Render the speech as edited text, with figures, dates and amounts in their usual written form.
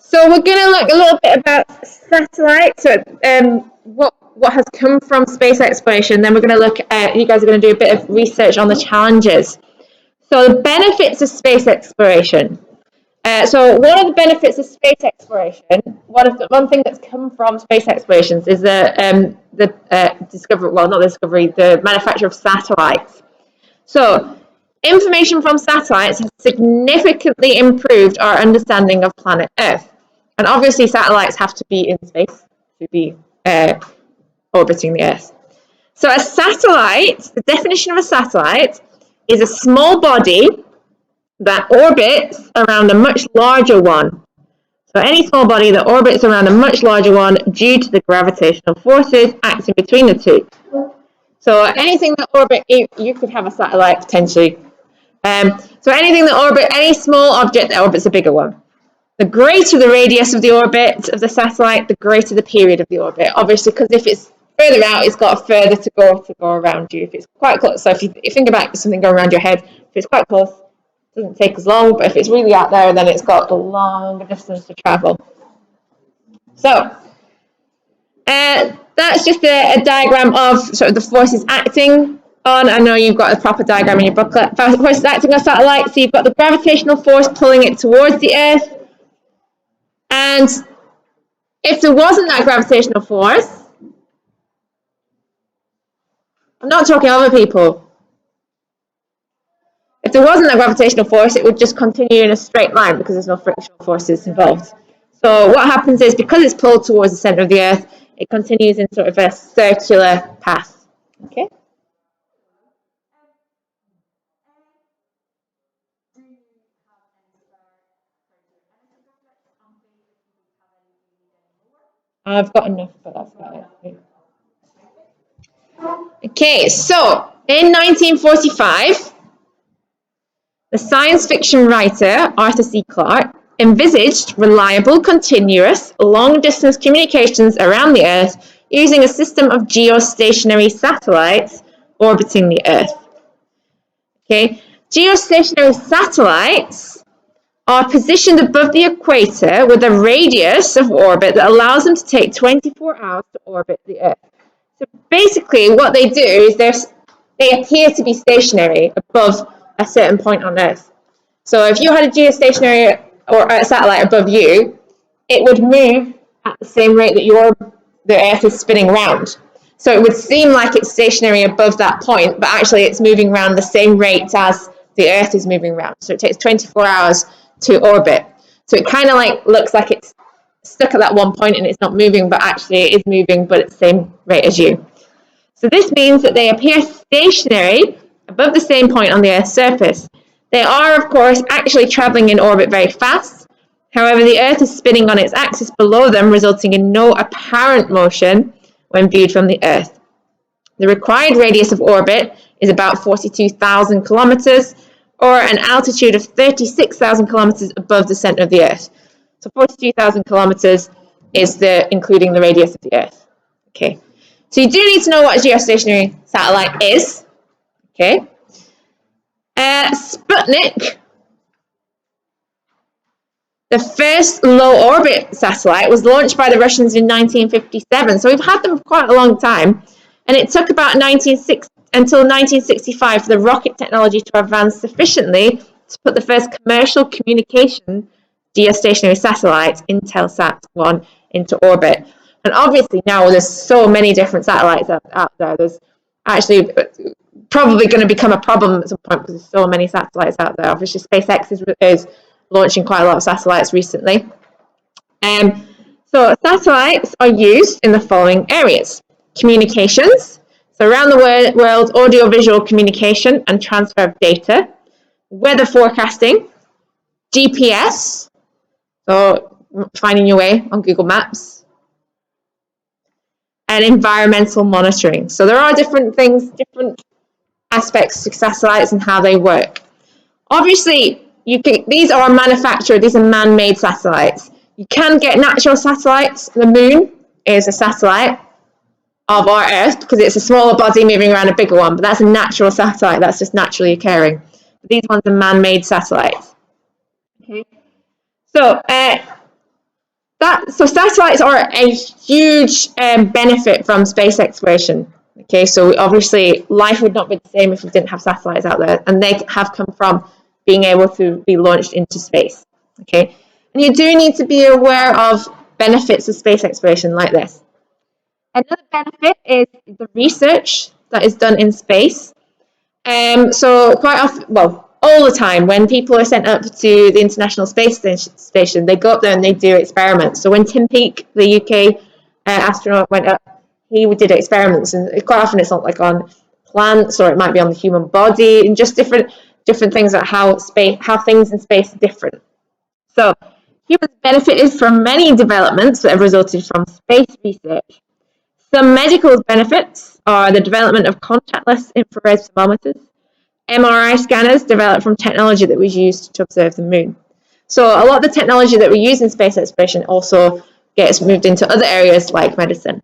So we're going to look a little bit about satellites, so, what has come from space exploration. Then we're going to look at, you guys are going to do a bit of research on the challenges. So the benefits of space exploration. So one of the benefits of space exploration, one thing that's come from space explorations is the discovery, well, not the discovery, the manufacture of satellites. So information from satellites has significantly improved our understanding of planet Earth. And obviously satellites have to be in space to be orbiting the Earth. So a satellite, the definition of a satellite is a small body that orbits around a much larger one. So any small body that orbits around a much larger one due to the gravitational forces acting between the two. So anything that orbits, you could have a satellite potentially. So anything that orbits, any small object that orbits a bigger one. The greater the radius of the orbit of the satellite, the greater the period of the orbit. Obviously, because if it's further out, it's got further to go around you. If it's quite close, so if you think about something going around your head, if it's quite close, it doesn't take as long. But if it's really out there, then it's got a longer distance to travel. So that's just a diagram of sort of the forces acting on. I know you've got a proper diagram in your booklet. Forces acting on satellites. So you've got the gravitational force pulling it towards the Earth. And if there wasn't that gravitational force, I'm not talking other people. If there wasn't that gravitational force, it would just continue in a straight line because there's no frictional forces involved. So what happens is, because it's pulled towards the center of the Earth, it continues in sort of a circular path. Okay. I've got enough, but that's about it. Okay, so in 1945, the science fiction writer Arthur C. Clarke envisaged reliable, continuous, long-distance communications around the Earth using a system of geostationary satellites orbiting the Earth. Okay, geostationary satellites are positioned above the equator with a radius of orbit that allows them to take 24 hours to orbit the Earth. So basically what they do is they appear to be stationary above a certain point on Earth. So if you had a geostationary or a satellite above you, it would move at the same rate that the Earth is spinning around. So it would seem like it's stationary above that point, but actually it's moving around the same rate as the Earth is moving around. So it takes 24 hours to orbit. So it kind of like looks like it's stuck at that one point and it's not moving, but actually it is moving, but at the same rate as you. So this means that they appear stationary above the same point on the Earth's surface. They are, of course, actually traveling in orbit very fast. However, the Earth is spinning on its axis below them, resulting in no apparent motion when viewed from the Earth. The required radius of orbit is about 42,000 kilometers, or an altitude of 36,000 kilometers above the center of the Earth. So 42,000 kilometers is including the radius of the Earth. Okay. So you do need to know what a geostationary satellite is. Okay. Sputnik, the first low orbit satellite, was launched by the Russians in 1957. So we've had them for quite a long time. And it took about until 1965 for the rocket technology to advance sufficiently to put the first commercial communication geostationary satellite, Intelsat-1, into orbit. And obviously now there's so many different satellites out there. There's actually probably going to become a problem at some point because there's so many satellites out there. Obviously SpaceX is launching quite a lot of satellites recently. So satellites are used in the following areas: communications, so around the world, audio-visual communication and transfer of data, weather forecasting, GPS, so finding your way on Google Maps, and environmental monitoring. So there are different things, different aspects to satellites and how they work. Obviously, these are manufactured, these are man-made satellites. You can get natural satellites. The moon is a satellite of our Earth because it's a smaller body moving around a bigger one, but that's a natural satellite, that's just naturally occurring. But these ones are man-made satellites. Okay. So So satellites are a huge benefit from space exploration. Okay, so obviously life would not be the same if we didn't have satellites out there, and they have come from being able to be launched into space. Okay, and you do need to be aware of benefits of space exploration like this. Another benefit is the research that is done in space. So quite often, well, all the time, when people are sent up to the International Space Station, they go up there and they do experiments. So when Tim Peake, the UK astronaut, went up, he did experiments, and quite often it's not like on plants, or it might be on the human body, and just different things about how things in space are different. So humans benefited from many developments that have resulted from space research. Some medical benefits are the development of contactless infrared thermometers, MRI scanners developed from technology that was used to observe the moon. So a lot of the technology that we use in space exploration also gets moved into other areas like medicine.